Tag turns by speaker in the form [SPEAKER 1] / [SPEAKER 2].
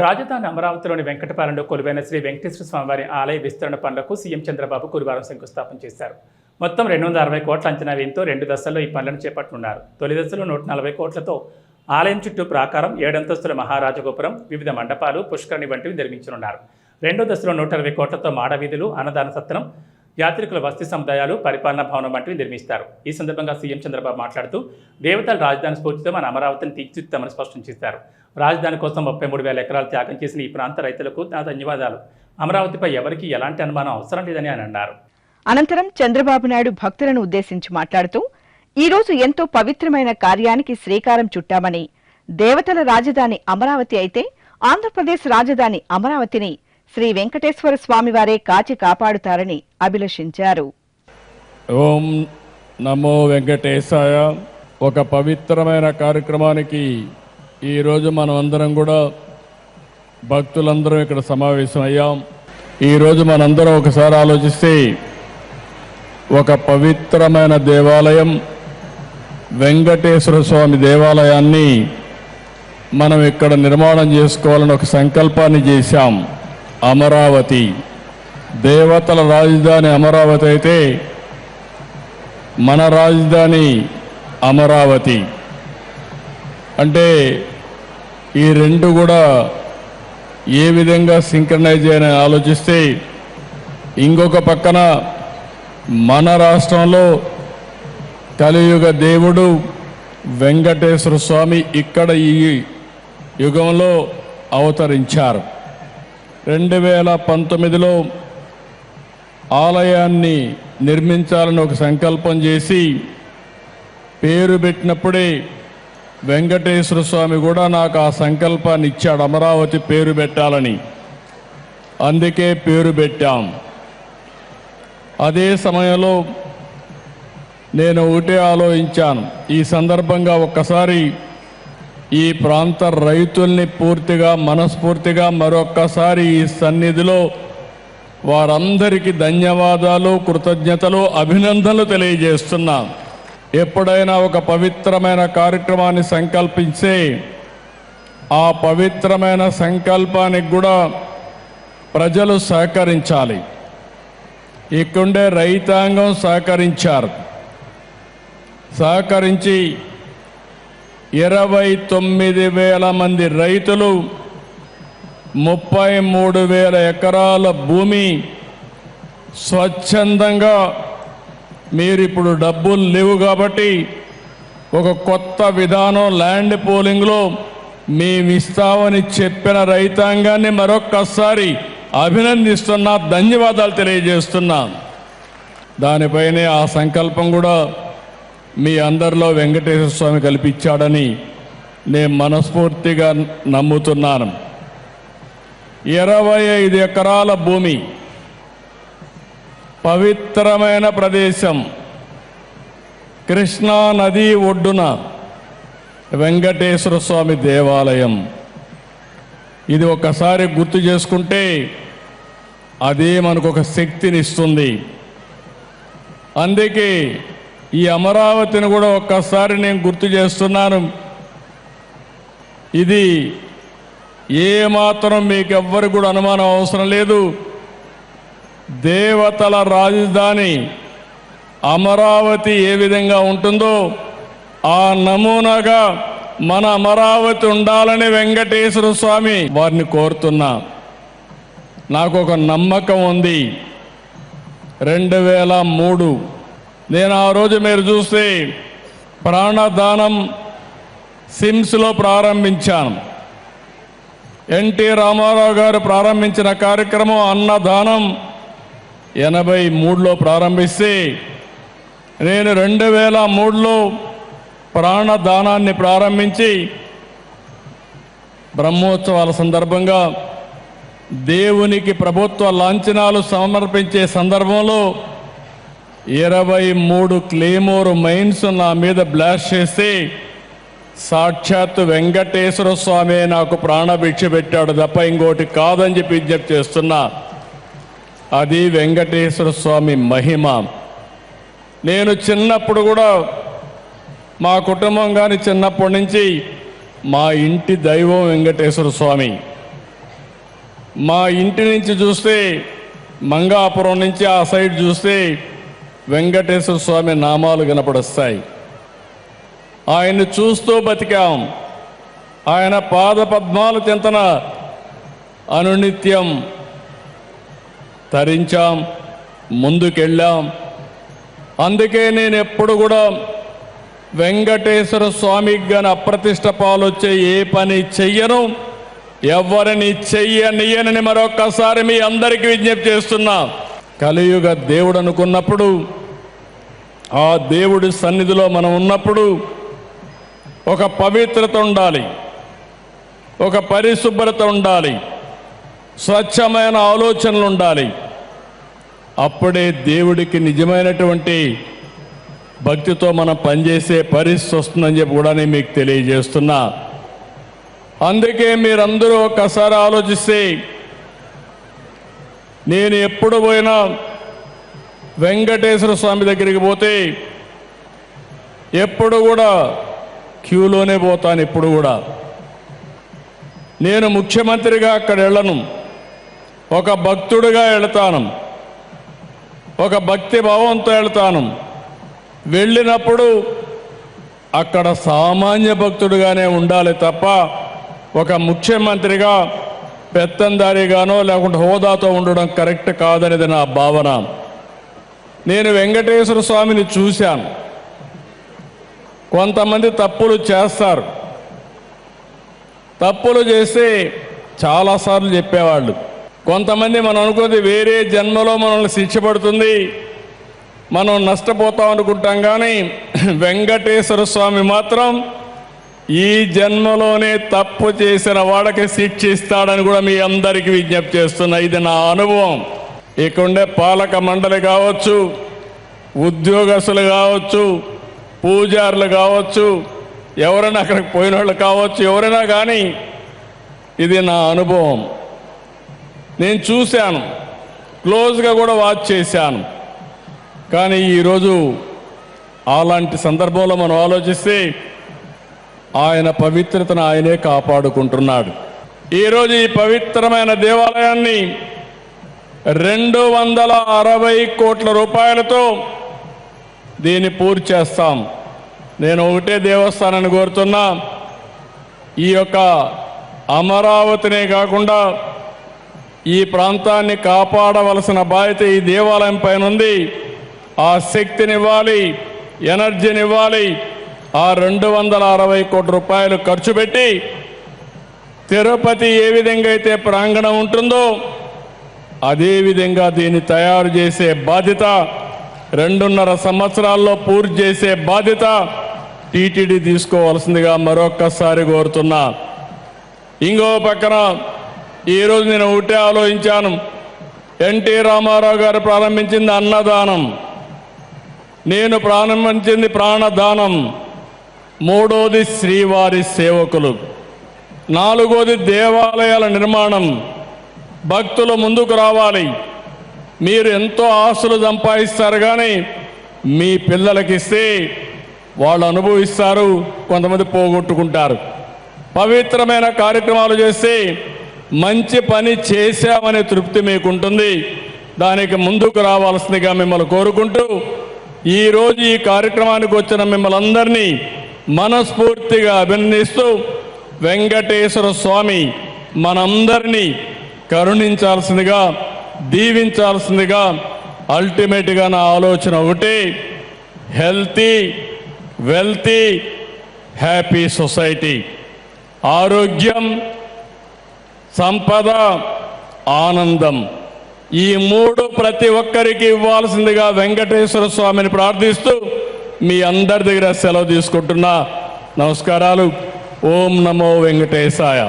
[SPEAKER 1] రాజధాని అమరావతిలోని వెంకటపాలెంలో కొలువైన శ్రీ వెంకటేశ్వర స్వామివారి ఆలయ విస్తరణ పనులకు సీఎం చంద్రబాబు గురువారం శంకుస్థాపన చేశారు. మొత్తం 260 కోట్ల అంచనా వ్యయంతో 2 దశల్లో ఈ పనులను చేపట్టనున్నారు. తొలి దశలో 140 కోట్లతో ఆలయం చుట్టూ ప్రాకారం, 7 అంతస్తుల మహారాజగోపురం, వివిధ మండపాలు, పుష్కరిణి వంటివి నిర్మించనున్నారు. రెండో దశలో 120 కోట్లతో మాడవీధులు, అన్నదాన సత్రం, యాత్రికుల వసతి సముదాయాలు, పరిపాలనా భవనం వంటివి నిర్మిస్తారు. ఈ సందర్భంగా సీఎం చంద్రబాబు మాట్లాడుతూ దేవతల రాజధాని స్ఫూర్తితో మన అమరావతిని తీర్చిదిద్దామని స్పష్టం చేశారు. రాజధాని కోసం 33,000 ఎకరాలు త్యాగం చేసిన ఈ ప్రాంత రైతులకు నా ధన్యవాదాలు. అమరావతిపై ఎవరికీ ఎలాంటి అనుమానం అవసరం లేదని ఆయన అన్నారు.
[SPEAKER 2] అనంతరం చంద్రబాబు నాయుడు భక్తులను ఉద్దేశించి మాట్లాడుతూ ఈ రోజు ఎంతో పవిత్రమైన కార్యానికి శ్రీకారం చుట్టామని, దేవతల రాజధాని అమరావతి అయితే ఆంధ్రప్రదేశ్ రాజధాని అమరావతిని శ్రీ వెంకటేశ్వర స్వామివారే కాచి కాపాడుతారని అభిలషించారు.
[SPEAKER 3] ఓం నమో వెంకటేశాయ. ఒక పవిత్రమైన కార్యక్రమానికి ఈరోజు మనం అందరం కూడా భక్తులందరం ఇక్కడ సమావేశం అయ్యాం. ఈరోజు మనందరం ఒకసారి ఆలోచిస్తే ఒక పవిత్రమైన దేవాలయం వెంకటేశ్వర స్వామి దేవాలయాన్ని మనం ఇక్కడ నిర్మాణం చేసుకోవాలని ఒక సంకల్పాన్ని చేశాం. అమరావతి దేవతల రాజధాని అమరావతి అయితే మన రాజధాని అమరావతి అంటే ఈ రెండు కూడా ఏ విధంగా సింక్రనైజ్ చేయని ఆలోచిస్తే, ఇంకొక పక్కన మన రాష్ట్రంలో కలియుగ దేవుడు వెంకటేశ్వర స్వామి ఇక్కడ ఈ యుగంలో అవతరించారు. 2019లో ఆలయాన్ని నిర్మించాలని ఒక సంకల్పం చేసి పేరు పెట్టినప్పుడే వెంకటేశ్వర స్వామి కూడా నాకు ఆ సంకల్పాన్ని ఇచ్చాడు, అమరావతి పేరు పెట్టాలని. అందుకే పేరు పెట్టాం. అదే సమయంలో నేను ఒకటే ఆలోచించాను, ఈ సందర్భంగా ఒక్కసారి ఈ ప్రాంత రైతుల్ని పూర్తిగా మనస్ఫూర్తిగా మరొక్కసారి ఈ సన్నిధిలో వారందరికీ ధన్యవాదాలు, కృతజ్ఞతలు, అభినందనలు తెలియజేస్తున్నాను. ఎప్పుడైనా ఒక పవిత్రమైన కార్యక్రమాన్ని సంకల్పిస్తే ఆ పవిత్రమైన సంకల్పానికి కూడా ప్రజలు సహకరించాలి. ఇక్కడే రైతాంగం సహకరించి 29,000 మంది రైతులు 33,000 ఎకరాల భూమి స్వచ్ఛందంగా, మీరు ఇప్పుడు డబ్బులు లేవు కాబట్టి ఒక కొత్త విధానం ల్యాండ్ పూలింగ్లో మేమిస్తామని చెప్పిన రైతాంగాన్ని మరొక్కసారి అభినందిస్తున్నా, ధన్యవాదాలు తెలియజేస్తున్నా. దానిపైనే ఆ సంకల్పం కూడా మీ అందరిలో వెంకటేశ్వర స్వామి కల్పించాడని నేను మనస్ఫూర్తిగా నమ్ముతున్నాను. 25 ఎకరాల భూమి, పవిత్రమైన ప్రదేశం, కృష్ణా నది ఒడ్డున వెంకటేశ్వర స్వామి దేవాలయం. ఇది ఒకసారి గుర్తు చేసుకుంటే అదే మనకు ఒక శక్తిని ఇస్తుంది. అందుకే ఈ అమరావతిని కూడా ఒక్కసారి నేను గుర్తు చేస్తున్నాను. ఇది ఏమాత్రం మీకు ఎవ్వరు కూడా అనుమానం అవసరం లేదు. దేవతల రాజధాని అమరావతి ఏ విధంగా ఉంటుందో ఆ నమూనాగా మన అమరావతి ఉండాలని వెంకటేశ్వర స్వామి వారిని కోరుతున్నా. నాకు ఒక నమ్మకం ఉంది. 2003 నేను ఆ రోజు మీరు చూస్తే ప్రాణదానం సిమ్స్లో ప్రారంభించాను. ఎన్టీ రామారావు గారు ప్రారంభించిన కార్యక్రమం అన్నదానం 83లో ప్రారంభిస్తే, నేను 2003లో ప్రాణదానాన్ని ప్రారంభించి బ్రహ్మోత్సవాల సందర్భంగా దేవునికి ప్రభుత్వ లాంఛనాలు సమర్పించే సందర్భంలో 23 క్లేమోర్ మైన్స్ నా మీద బ్లాస్ట్ చేస్తే సాక్షాత్తు వెంకటేశ్వర స్వామి నాకు ప్రాణభిక్ష పెట్టాడు తప్ప ఇంకోటి కాదని చెప్పి విజ్ఞప్తి చేస్తున్నా. అది వెంకటేశ్వర స్వామి మహిమ. నేను చిన్నప్పుడు కూడా మా కుటుంబం కానీ చిన్నప్పటి నుంచి మా ఇంటి దైవం వెంకటేశ్వర స్వామి. మా ఇంటి నుంచి చూస్తే మంగాపురం నుంచి ఆ సైడ్ చూస్తే వెంకటేశ్వర స్వామి నామాలు కనపడొస్తాయి. ఆయన్ని చూస్తూ బతికాం. ఆయన పాద పద్మాలు చెంతన అనునిత్యం తరించాం, ముందుకెళ్ళాం. అందుకే నేను ఎప్పుడు కూడా వెంకటేశ్వర స్వామికి గాని అప్రతిష్ట పాలొచ్చే ఏ పని చెయ్యను, ఎవరిని చెయ్యనియనని మరొక్కసారి మీ అందరికీ విజ్ఞప్తి చేస్తున్నా. కలియుగ దేవుడు అనుకున్నప్పుడు, ఆ దేవుడి సన్నిధిలో మనం ఉన్నప్పుడు ఒక పవిత్రత ఉండాలి, ఒక పరిశుభ్రత ఉండాలి, స్వచ్ఛమైన ఆలోచనలు ఉండాలి. అప్పుడే దేవుడికి నిజమైనటువంటి భక్తితో మనం పనిచేసే పరిస్థితి వస్తుందని చెప్పి కూడా నేను మీకు తెలియజేస్తున్నా. అందుకే మీరందరూ ఒక్కసారి ఆలోచిస్తే, నేను ఎప్పుడు పోయినా వెంకటేశ్వర స్వామి దగ్గరికి పోతే ఎప్పుడు కూడా క్యూలోనే పోతాను. ఎప్పుడు కూడా నేను ముఖ్యమంత్రిగా అక్కడ వెళ్ళను, ఒక భక్తుడిగా వెళతాను, ఒక భక్తి భావంతో వెళ్తాను. వెళ్ళినప్పుడు అక్కడ సామాన్య భక్తుడిగానే ఉండాలి తప్ప ఒక ముఖ్యమంత్రిగా పెత్తందారిగానో లేకుంటే హోదాతో ఉండడం కరెక్ట్ కాదనేది నా భావన. నేను వెంకటేశ్వర స్వామిని చూశాను. కొంతమంది తప్పులు చేస్తారు, తప్పులు చేస్తే చాలాసార్లు చెప్పేవాళ్ళు. కొంతమంది మనం అనుకున్నది వేరే జన్మలో మనల్ని శిక్ష పడుతుంది, మనం నష్టపోతాం అనుకుంటాం. కానీ వెంకటేశ్వర స్వామి మాత్రం ఈ జన్మలోనే తప్పు చేసిన వాడికి శిక్షిస్తాడని కూడా మీ అందరికీ విజ్ఞప్తి చేస్తున్నా. ఇది నా అనుభవం. ఇక్కడుండే పాలక మండలి కావచ్చు, ఉద్యోగస్తులు కావచ్చు, పూజారులు కావచ్చు, ఎవరైనా అక్కడికి పోయిన వాళ్ళు కావచ్చు, ఎవరైనా కానీ ఇది నా అనుభవం. నేను చూశాను, క్లోజ్గా కూడా వాచ్ చేశాను. కానీ ఈరోజు అలాంటి సందర్భంలో మనం ఆలోచిస్తే ఆయన పవిత్రతను ఆయనే కాపాడుకుంటున్నాడు. ఈరోజు ఈ పవిత్రమైన దేవాలయాన్ని 260 కోట్ల రూపాయలతో దీన్ని పూర్తి చేస్తాం. నేను ఒకటే దేవస్థానాన్ని కోరుతున్నా, ఈ యొక్క అమరావతినే కాకుండా ఈ ప్రాంతాన్ని కాపాడవలసిన బాధ్యత ఈ దేవాలయం పైన ఉంది. ఆ శక్తినివ్వాలి, ఎనర్జీనివ్వాలి. ఆ 260 కోట్ల రూపాయలు ఖర్చు పెట్టి తిరుపతి ఏ విధంగా అయితే ప్రాంగణం ఉంటుందో అదేవిధంగా దీన్ని తయారు చేసే బాధ్యత, 2.5 సంవత్సరాల్లో పూర్తి చేసే బాధ్యత టీటీడీ తీసుకోవాల్సిందిగా మరొక్కసారి కోరుతున్నా. ఇంకో పక్కన ఈరోజు నేను ఒకటే ఆలోచించాను. ఎన్టీ రామారావు గారు ప్రారంభించింది అన్నదానం, నేను ప్రారంభించింది ప్రాణదానం, 3వది శ్రీవారి సేవకులు, 4వది దేవాలయాల నిర్మాణం. భక్తులు ముందుకు రావాలి. మీరు ఎంతో ఆస్తులు సంపాదిస్తారు, కానీ మీ పిల్లలకి ఇస్తే వాళ్ళు అనుభవిస్తారు, కొంతమంది పోగొట్టుకుంటారు. పవిత్రమైన కార్యక్రమాలు చేస్తే మంచి పని చేశామనే తృప్తి మీకుంటుంది. దానికి ముందుకు రావాల్సిందిగా మిమ్మల్ని కోరుకుంటూ, ఈరోజు ఈ కార్యక్రమానికి వచ్చిన మిమ్మల్ని అందరినీ మనస్ఫూర్తిగా అభినందిస్తూ, వెంకటేశ్వర స్వామి మనందరినీ కరుణించాల్సిందిగా, దీవించాల్సిందిగా, అల్టిమేట్గా నా ఆలోచన ఒకటి, హెల్తీ, వెల్తీ, హ్యాపీ సొసైటీ. ఆరోగ్యం, సంపద, ఆనందం, ఈ 3 ప్రతి ఒక్కరికి ఇవ్వాల్సిందిగా వెంకటేశ్వర స్వామిని ప్రార్థిస్తూ మీ అందరి దగ్గర సెలవు తీసుకుంటున్నా. నమస్కారాలు. ఓం నమో వెంకటేశాయ.